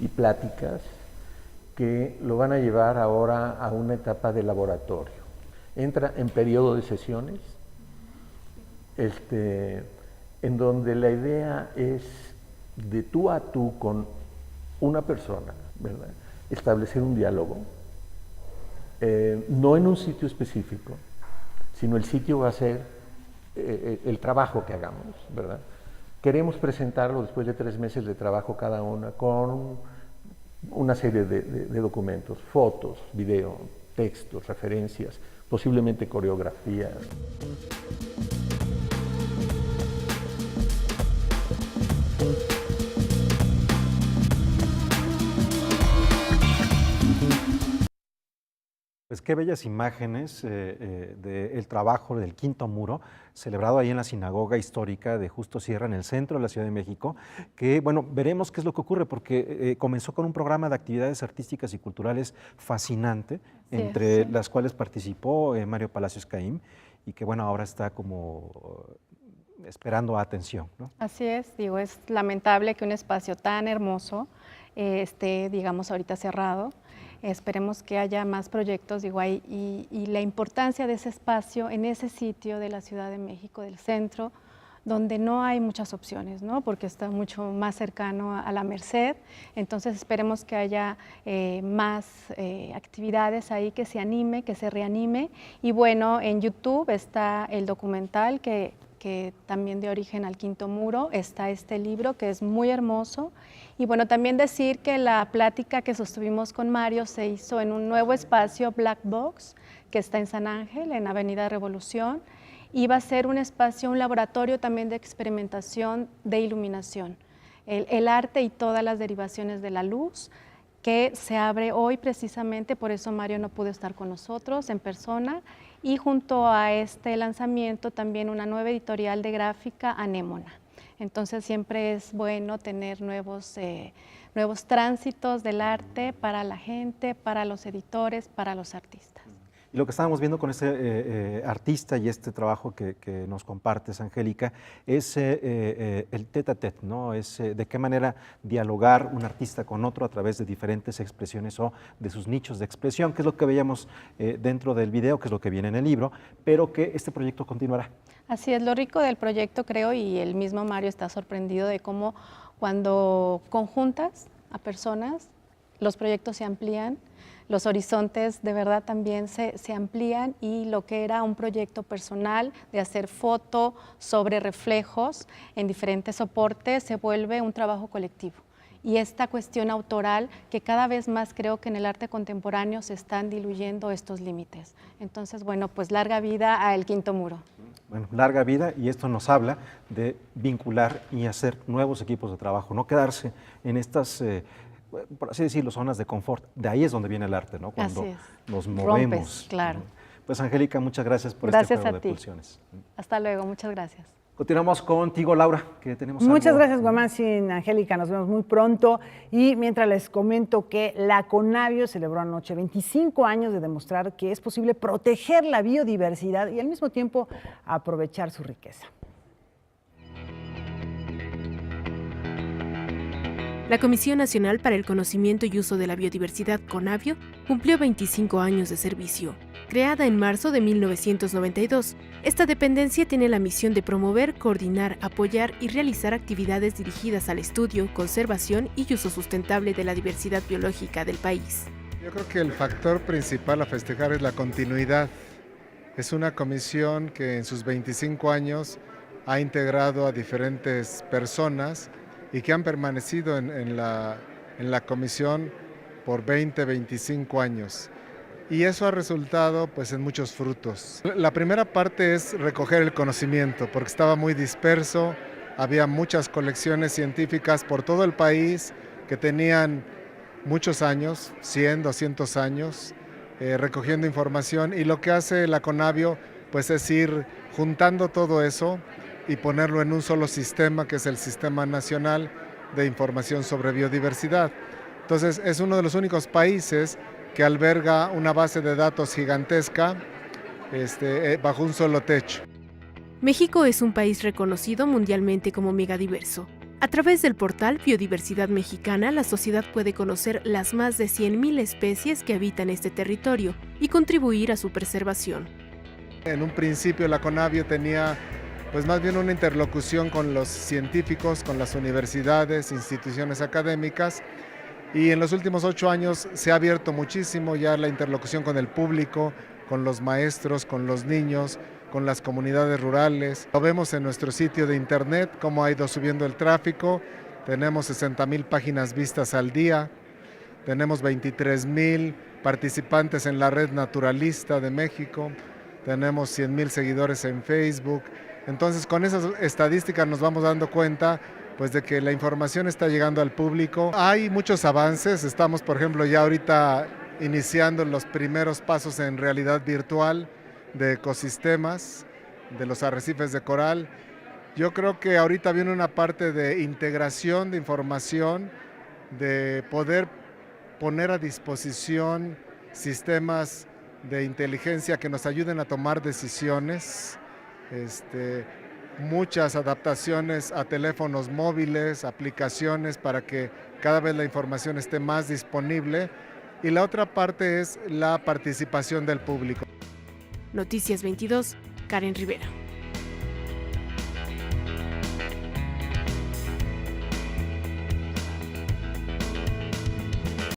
y pláticas que lo van a llevar ahora a una etapa de laboratorio. Entra en periodo de sesiones, en donde la idea es de tú a tú con una persona, ¿verdad? Establecer un diálogo, no en un sitio específico, sino el sitio va a ser el trabajo que hagamos, ¿verdad? Queremos presentarlo después de 3 meses de trabajo cada una con una serie de documentos, fotos, video, textos, referencias, posiblemente coreografías. Pues qué bellas imágenes del trabajo del Quinto Muro, celebrado ahí en la Sinagoga Histórica de Justo Sierra, en el centro de la Ciudad de México, que, bueno, veremos qué es lo que ocurre, porque comenzó con un programa de actividades artísticas y culturales fascinante, entre las cuales participó Mario Palacios Caim, y que, bueno, ahora está como esperando atención, ¿no? Así es, digo, es lamentable que un espacio tan hermoso esté, digamos, ahorita cerrado. Esperemos que haya más proyectos, digo, y la importancia de ese espacio en ese sitio de la Ciudad de México, del centro, donde no hay muchas opciones, ¿no? Porque está mucho más cercano a la Merced. Entonces esperemos que haya más actividades ahí, que se anime, que se reanime. Y bueno, en YouTube está el documental que también de origen al Quinto Muro, está este libro que es muy hermoso. Y bueno, también decir que la plática que sostuvimos con Mario se hizo en un nuevo espacio, Black Box, que está en San Ángel, en Avenida Revolución, y va a ser un espacio, un laboratorio también de experimentación de iluminación. El arte y todas las derivaciones de la luz, que se abre hoy precisamente, por eso Mario no pudo estar con nosotros en persona, y junto a este lanzamiento también una nueva editorial de gráfica, Anémona. Entonces siempre es bueno tener nuevos tránsitos del arte para la gente, para los editores, para los artistas. Y lo que estábamos viendo con este artista y este trabajo que nos compartes, Angélica, es el tête-à-tête, ¿no? Es de qué manera dialogar un artista con otro a través de diferentes expresiones o de sus nichos de expresión, que es lo que veíamos dentro del video, que es lo que viene en el libro, pero que este proyecto continuará. Así es, lo rico del proyecto, creo, y el mismo Mario está sorprendido de cómo cuando conjuntas a personas, los proyectos se amplían, los horizontes de verdad también se amplían, y lo que era un proyecto personal de hacer foto sobre reflejos en diferentes soportes se vuelve un trabajo colectivo. Y esta cuestión autoral, que cada vez más creo que en el arte contemporáneo se están diluyendo estos límites. Entonces, bueno, pues larga vida a El Quinto Muro. Bueno, larga vida, y esto nos habla de vincular y hacer nuevos equipos de trabajo, no quedarse en estas, por así decirlo, zonas de confort. De ahí es donde viene el arte, ¿no? Cuando nos movemos. Rompes, claro. Pues Angélica, muchas gracias por este juego de pulsiones. Hasta luego, muchas gracias. Continuamos contigo, Laura, que tenemos Muchas gracias, Guamansin, Angélica, nos vemos muy pronto. Y mientras les comento que la Conavio celebró anoche 25 años de demostrar que es posible proteger la biodiversidad y al mismo tiempo aprovechar su riqueza. La Comisión Nacional para el Conocimiento y Uso de la Biodiversidad, Conavio, cumplió 25 años de servicio. Creada en marzo de 1992, esta dependencia tiene la misión de promover, coordinar, apoyar y realizar actividades dirigidas al estudio, conservación y uso sustentable de la diversidad biológica del país. Yo creo que el factor principal a festejar es la continuidad. Es una comisión que en sus 25 años ha integrado a diferentes personas y que han permanecido en la comisión por 20, 25 años. Y eso ha resultado pues, en muchos frutos. La primera parte es recoger el conocimiento, porque estaba muy disperso, había muchas colecciones científicas por todo el país que tenían muchos años, 100, 200 años, recogiendo información, y lo que hace la Conavio pues, es ir juntando todo eso y ponerlo en un solo sistema, que es el Sistema Nacional de Información sobre Biodiversidad. Entonces, es uno de los únicos países que alberga una base de datos gigantesca bajo un solo techo. México es un país reconocido mundialmente como megadiverso. A través del portal Biodiversidad Mexicana, la sociedad puede conocer las más de 100.000 especies que habitan este territorio y contribuir a su preservación. En un principio la Conavio tenía pues más bien una interlocución con los científicos, con las universidades, instituciones académicas, y en los últimos 8 años se ha abierto muchísimo ya la interlocución con el público, con los maestros, con los niños, con las comunidades rurales. Lo vemos en nuestro sitio de internet, cómo ha ido subiendo el tráfico. Tenemos 60,000 páginas vistas al día, tenemos 23,000 participantes en la Red Naturalista de México, tenemos 100,000 seguidores en Facebook. Entonces, con esas estadísticas nos vamos dando cuenta pues, de que la información está llegando al público. Hay muchos avances, estamos, por ejemplo, ya ahorita iniciando los primeros pasos en realidad virtual de ecosistemas, de los arrecifes de coral. Yo creo que ahorita viene una parte de integración de información, de poder poner a disposición sistemas de inteligencia que nos ayuden a tomar decisiones, muchas adaptaciones a teléfonos móviles, aplicaciones para que cada vez la información esté más disponible. Y la otra parte es la participación del público. Noticias 22, Karen Rivera.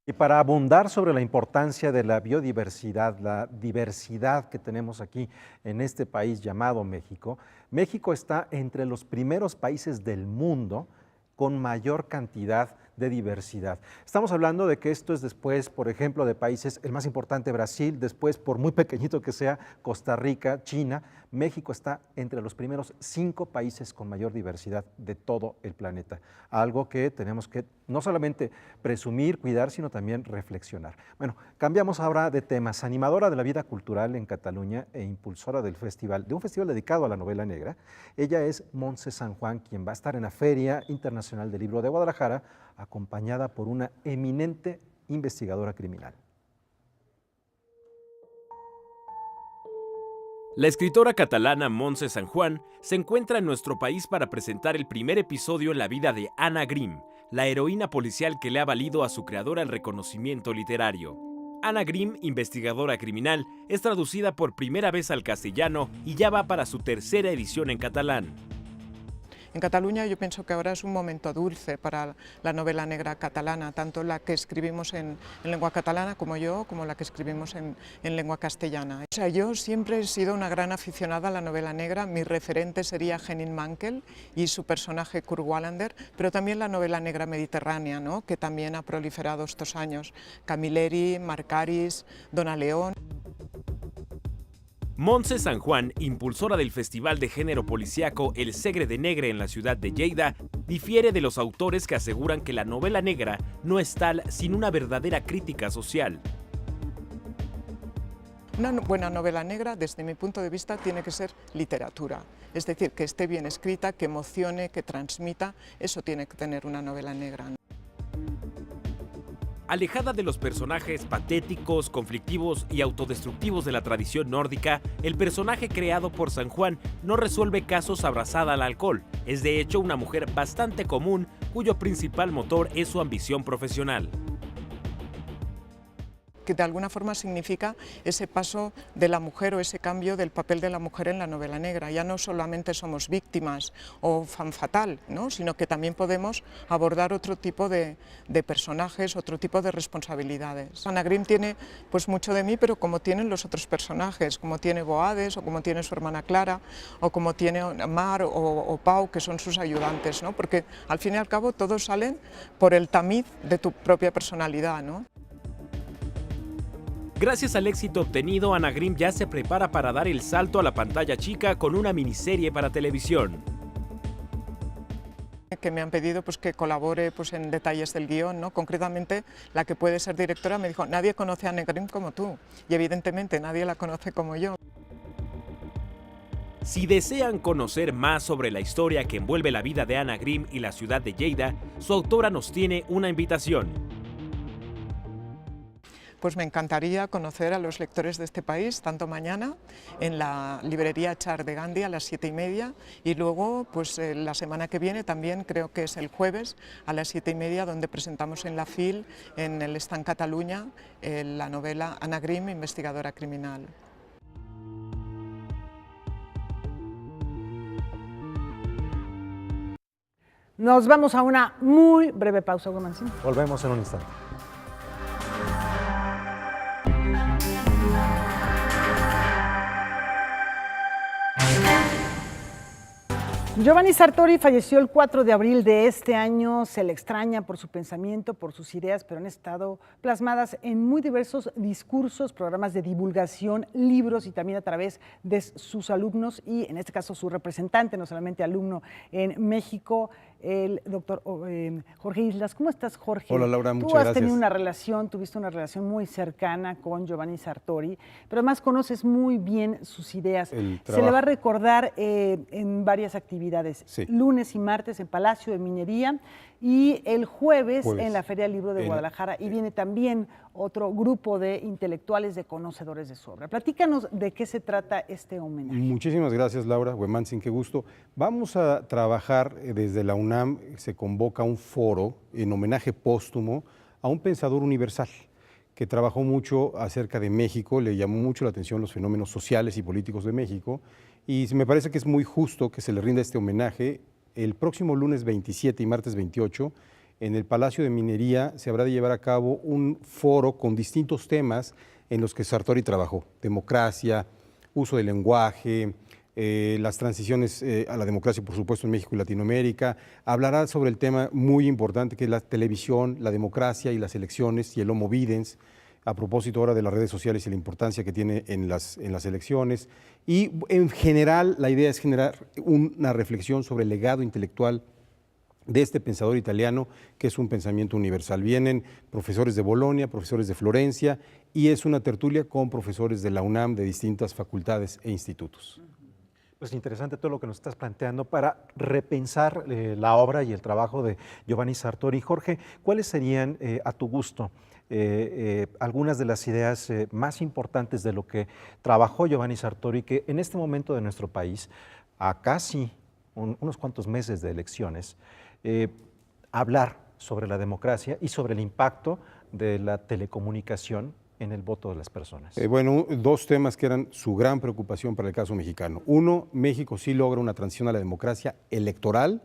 Y para abundar sobre la importancia de la biodiversidad, la diversidad que tenemos aquí en este país llamado México, México está entre los primeros países del mundo con mayor cantidad de diversidad. Estamos hablando de que esto es después, por ejemplo, de países, el más importante Brasil, después, por muy pequeñito que sea, Costa Rica, China. México está entre los primeros 5 países con mayor diversidad de todo el planeta. Algo que tenemos que no solamente presumir, cuidar, sino también reflexionar. Bueno, cambiamos ahora de temas. Animadora de la vida cultural en Cataluña e impulsora de un festival dedicado a la novela negra, ella es Montse San Juan, quien va a estar en la Feria Internacional del Libro de Guadalajara, acompañada por una eminente investigadora criminal. La escritora catalana Montse San Juan se encuentra en nuestro país para presentar el primer episodio en la vida de Anna Grimm, la heroína policial que le ha valido a su creadora el reconocimiento literario. Anna Grimm, investigadora criminal, es traducida por primera vez al castellano y ya va para su tercera edición en catalán. En Cataluña yo pienso que ahora es un momento dulce para la novela negra catalana, tanto la que escribimos en lengua catalana como la que escribimos en lengua castellana. O sea, yo siempre he sido una gran aficionada a la novela negra, mi referente sería Henning Mankell y su personaje Kurt Wallander, pero también la novela negra mediterránea, ¿no?, que también ha proliferado estos años, Camilleri, Marcaris, Donna León. Montse San Juan, impulsora del festival de género policíaco El Segre de Negre en la ciudad de Lleida, difiere de los autores que aseguran que la novela negra no es tal sin una verdadera crítica social. Una buena novela negra, desde mi punto de vista, tiene que ser literatura. Es decir, que esté bien escrita, que emocione, que transmita. Eso tiene que tener una novela negra. Alejada de los personajes patéticos, conflictivos y autodestructivos de la tradición nórdica, el personaje creado por San Juan no resuelve casos abrazada al alcohol. Es de hecho una mujer bastante común cuyo principal motor es su ambición profesional. Que de alguna forma significa ese paso de la mujer o ese cambio del papel de la mujer en la novela negra. Ya no solamente somos víctimas o femme fatale, ¿no?, sino que también podemos abordar otro tipo de personajes, otro tipo de responsabilidades. Anna Grimm tiene pues mucho de mí, pero como tienen los otros personajes, como tiene Boades o como tiene su hermana Clara o como tiene Mar o Pau, que son sus ayudantes, ¿no?, porque al fin y al cabo todos salen por el tamiz de tu propia personalidad, ¿no? Gracias al éxito obtenido, Anna Grimm ya se prepara para dar el salto a la pantalla chica con una miniserie para televisión. Que me han pedido pues, que colabore pues, en detalles del guión, ¿no? Concretamente, la que puede ser directora me dijo, nadie conoce a Anna Grimm como tú, y evidentemente nadie la conoce como yo. Si desean conocer más sobre la historia que envuelve la vida de Anna Grimm y la ciudad de Lleida, su autora nos tiene una invitación. Pues me encantaría conocer a los lectores de este país, tanto mañana en la librería Char de Gandhi a las 7:30 y luego pues la semana que viene también, creo que es el jueves a las 7:30, donde presentamos en la FIL, en el Stand Cataluña, la novela Anna Grimm, investigadora criminal. Nos vamos a una muy breve pausa, Guamancín. Volvemos en un instante. Giovanni Sartori falleció el 4 de abril de este año. Se le extraña por su pensamiento, por sus ideas, pero han estado plasmadas en muy diversos discursos, programas de divulgación, libros y también a través de sus alumnos y en este caso su representante, no solamente alumno en México, el doctor Jorge Islas. ¿Cómo estás, Jorge? Hola, Laura, muchas Tú has gracias. tenido una relación, tuviste una relación muy cercana con Giovanni Sartori, pero además conoces muy bien sus ideas. Se le va a recordar en varias actividades, Sí. lunes y martes en Palacio de Minería y el jueves en la Feria del Libro de Guadalajara, y viene también otro grupo de intelectuales, de conocedores de su obra. Platícanos de qué se trata este homenaje. Muchísimas gracias, Laura. Huemantzin, qué gusto. Vamos a trabajar desde la UNAM, se convoca un foro en homenaje póstumo a un pensador universal que trabajó mucho acerca de México, le llamó mucho la atención los fenómenos sociales y políticos de México, y me parece que es muy justo que se le rinda este homenaje. El próximo lunes 27 y martes 28, en el Palacio de Minería se habrá de llevar a cabo un foro con distintos temas en los que Sartori trabajó: democracia, uso del lenguaje, las transiciones a la democracia, por supuesto, en México y Latinoamérica. Hablará sobre el tema muy importante que es la televisión, la democracia y las elecciones y el homo videns, a propósito ahora de las redes sociales y la importancia que tiene en las elecciones. Y en general la idea es generar una reflexión sobre el legado intelectual de este pensador italiano, que es un pensamiento universal. Vienen profesores de Bolonia, profesores de Florencia, y es una tertulia con profesores de la UNAM de distintas facultades e institutos. Pues interesante todo lo que nos estás planteando para repensar la obra y el trabajo de Giovanni Sartori. Jorge, ¿cuáles serían, a tu gusto, algunas de las ideas más importantes de lo que trabajó Giovanni Sartori, que en este momento de nuestro país, a casi unos cuantos meses de elecciones, hablar sobre la democracia y sobre el impacto de la telecomunicación en el voto de las personas? Bueno, dos temas que eran su gran preocupación para el caso mexicano. Uno, México sí logra una transición a la democracia electoral,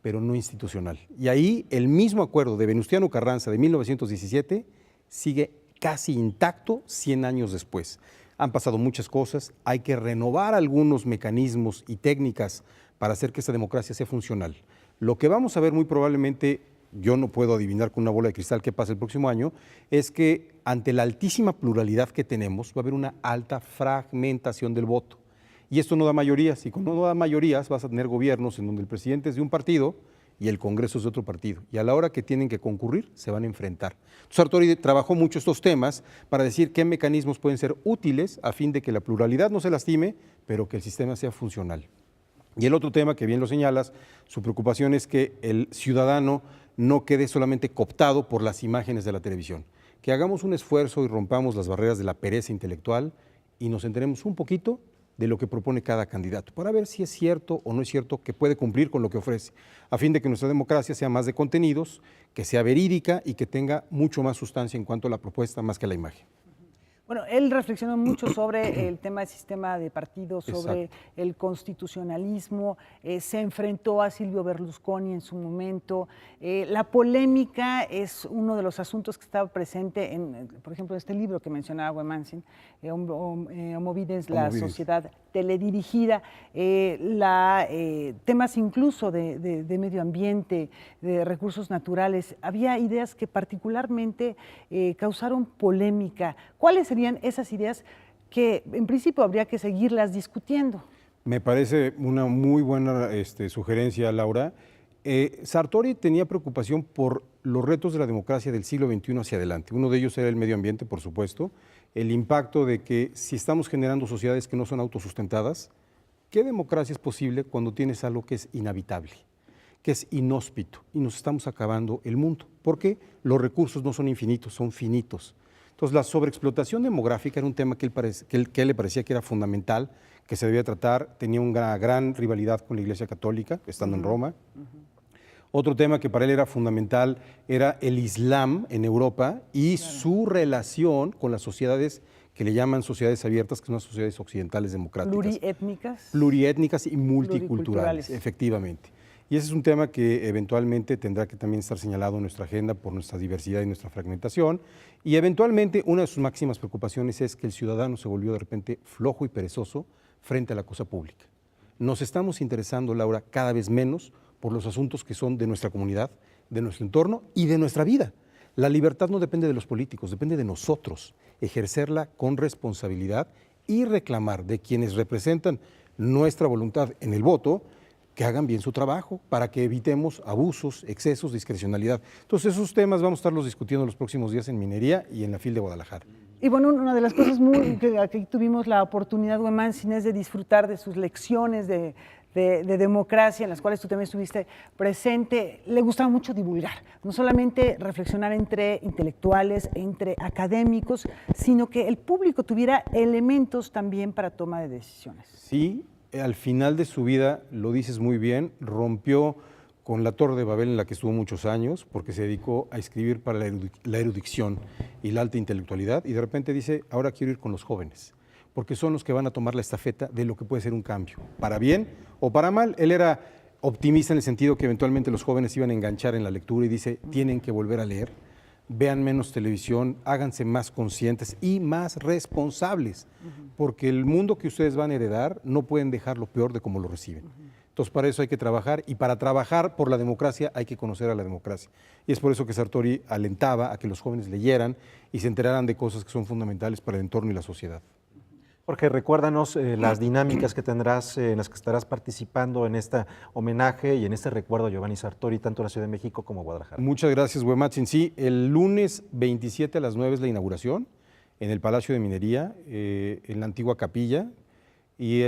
pero no institucional. Y ahí el mismo acuerdo de Venustiano Carranza de 1917 sigue casi intacto 100 años después. Han pasado muchas cosas, hay que renovar algunos mecanismos y técnicas para hacer que esta democracia sea funcional. Lo que vamos a ver muy probablemente, yo no puedo adivinar con una bola de cristal qué pasa el próximo año, es que ante la altísima pluralidad que tenemos va a haber una alta fragmentación del voto. Y esto no da mayorías, y cuando no da mayorías vas a tener gobiernos en donde el presidente es de un partido y el Congreso es de otro partido. Y a la hora que tienen que concurrir, se van a enfrentar. Sartori trabajó mucho estos temas para decir qué mecanismos pueden ser útiles a fin de que la pluralidad no se lastime, pero que el sistema sea funcional. Y el otro tema, que bien lo señalas, su preocupación es que el ciudadano no quede solamente cooptado por las imágenes de la televisión. Que hagamos un esfuerzo y rompamos las barreras de la pereza intelectual y nos enteremos un poquito de lo que propone cada candidato, para ver si es cierto o no es cierto que puede cumplir con lo que ofrece, a fin de que nuestra democracia sea más de contenidos, que sea verídica y que tenga mucho más sustancia en cuanto a la propuesta más que a la imagen. Bueno, él reflexionó mucho sobre el tema del sistema de partidos, sobre el constitucionalismo, se enfrentó a Silvio Berlusconi en su momento. La polémica es uno de los asuntos que estaba presente en, por ejemplo, este libro que mencionaba Huemantzin, Homo Videns, la sociedad teledirigida, temas incluso de medio ambiente, de recursos naturales. Había ideas que particularmente causaron polémica. ¿Cuáles serían esas ideas que en principio habría que seguirlas discutiendo? Me parece una muy buena sugerencia, Laura. Sartori tenía preocupación por los retos de la democracia del siglo XXI hacia adelante. Uno de ellos era el medio ambiente, por supuesto, el impacto de que si estamos generando sociedades que no son autosustentadas, ¿qué democracia es posible cuando tienes algo que es inhabitable, que es inhóspito y nos estamos acabando el mundo? Porque los recursos no son infinitos, son finitos. Entonces, la sobreexplotación demográfica era un tema que a él le parecía que era fundamental, que se debía tratar. Tenía una gran rivalidad con la Iglesia Católica, estando en Roma. Otro tema que para él era fundamental era el Islam en Europa y su relación con las sociedades que le llaman sociedades abiertas, que son las sociedades occidentales democráticas. Pluriétnicas. Pluriétnicas y multiculturales, efectivamente. Y ese es un tema que eventualmente tendrá que también estar señalado en nuestra agenda por nuestra diversidad y nuestra fragmentación. Y eventualmente una de sus máximas preocupaciones es que el ciudadano se volvió de repente flojo y perezoso frente a la cosa pública. Nos estamos interesando, Laura, cada vez menos por los asuntos que son de nuestra comunidad, de nuestro entorno y de nuestra vida. La libertad no depende de los políticos, depende de nosotros, ejercerla con responsabilidad y reclamar de quienes representan nuestra voluntad en el voto que hagan bien su trabajo para que evitemos abusos, excesos, discrecionalidad. Entonces esos temas vamos a estarlos discutiendo los próximos días en Minería y en la FIL de Guadalajara. Y bueno, una de las cosas que tuvimos la oportunidad, Huemantzin, es de disfrutar de sus lecciones de democracia, en las cuales tú también estuviste presente. Le gustaba mucho divulgar, no solamente reflexionar entre intelectuales, entre académicos, sino que el público tuviera elementos también para toma de decisiones. Sí, al final de su vida, lo dices muy bien, rompió con la Torre de Babel en la que estuvo muchos años, porque se dedicó a escribir para la erudición y la alta intelectualidad, y de repente dice, ahora quiero ir con los jóvenes, porque son los que van a tomar la estafeta de lo que puede ser un cambio, para bien o para mal. Él era optimista en el sentido que eventualmente los jóvenes iban a enganchar en la lectura y dice, tienen que volver a leer, vean menos televisión, háganse más conscientes y más responsables, porque el mundo que ustedes van a heredar no pueden dejarlo peor de como lo reciben. Entonces, para eso hay que trabajar, y para trabajar por la democracia hay que conocer a la democracia. Y es por eso que Sartori alentaba a que los jóvenes leyeran y se enteraran de cosas que son fundamentales para el entorno y la sociedad. Jorge, recuérdanos las dinámicas que tendrás, en las que estarás participando en este homenaje y en este recuerdo a Giovanni Sartori, tanto en la Ciudad de México como en Guadalajara. Muchas gracias, Huemantzin. Sí, el lunes 27 a las 9 es la inauguración en el Palacio de Minería, en la antigua capilla, y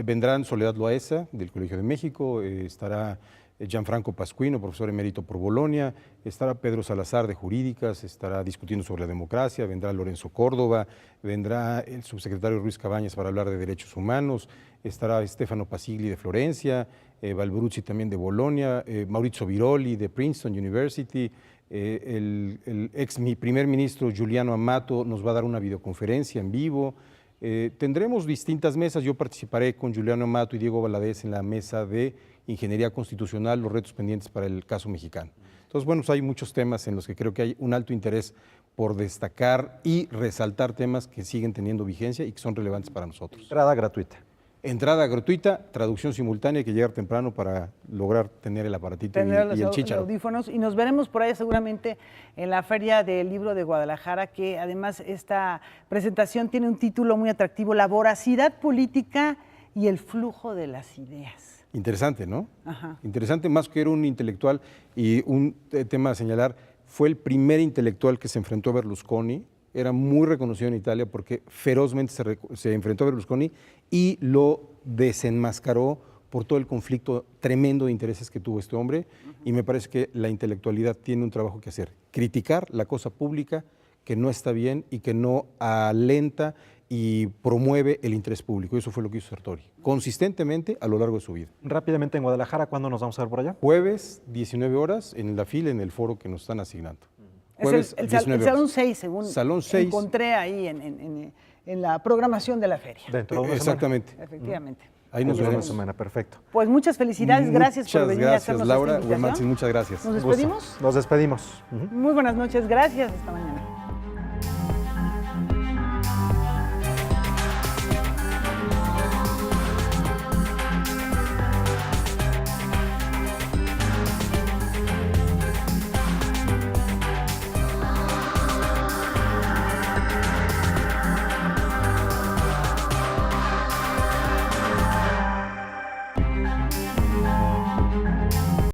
vendrán Soledad Loaesa, del Colegio de México, estará Gianfranco Pasquino, profesor emérito por Bolonia, estará Pedro Salazar de Jurídicas, estará discutiendo sobre la democracia, vendrá Lorenzo Córdoba, vendrá el subsecretario Ruiz Cabañas para hablar de derechos humanos, estará Stefano Pasigli de Florencia, Valbruzzi también de Bolonia, Maurizio Viroli de Princeton University, el primer ministro Giuliano Amato nos va a dar una videoconferencia en vivo. Tendremos distintas mesas. Yo participaré con Giuliano Amato y Diego Valadez en la mesa de Ingeniería Constitucional, los retos pendientes para el caso mexicano. Entonces, bueno, pues hay muchos temas en los que creo que hay un alto interés por destacar y resaltar temas que siguen teniendo vigencia y que son relevantes para nosotros. Entrada gratuita. Entrada gratuita, traducción simultánea, hay que llegar temprano para lograr tener el aparatito y el chícharo. Los audífonos, y nos veremos por ahí seguramente en la Feria del Libro de Guadalajara, que además esta presentación tiene un título muy atractivo, La voracidad política y el flujo de las ideas. Interesante, ¿no? Ajá. Interesante, más que era un intelectual, y un tema a señalar, fue el primer intelectual que se enfrentó a Berlusconi. Era muy reconocido en Italia porque ferozmente se enfrentó a Berlusconi y lo desenmascaró por todo el conflicto tremendo de intereses que tuvo este hombre. Y me parece que la intelectualidad tiene un trabajo que hacer: criticar la cosa pública que no está bien y que no alenta y promueve el interés público. Eso fue lo que hizo Sartori, consistentemente a lo largo de su vida. Rápidamente, en Guadalajara, ¿cuándo nos vamos a ver por allá? Jueves, 19 horas, en la FIL, en el foro que nos están asignando. Es el Salón 6, según Salón 6. encontré ahí en la programación de la feria. Dentro de una Exactamente. semana. Efectivamente. Ahí nos veremos. Una semana, perfecto. Pues muchas felicidades, gracias por venir a hacernos Laura, esta invitación. Huemantzin, muchas gracias. ¿Nos despedimos? Nos despedimos. Muy buenas noches, gracias, hasta mañana.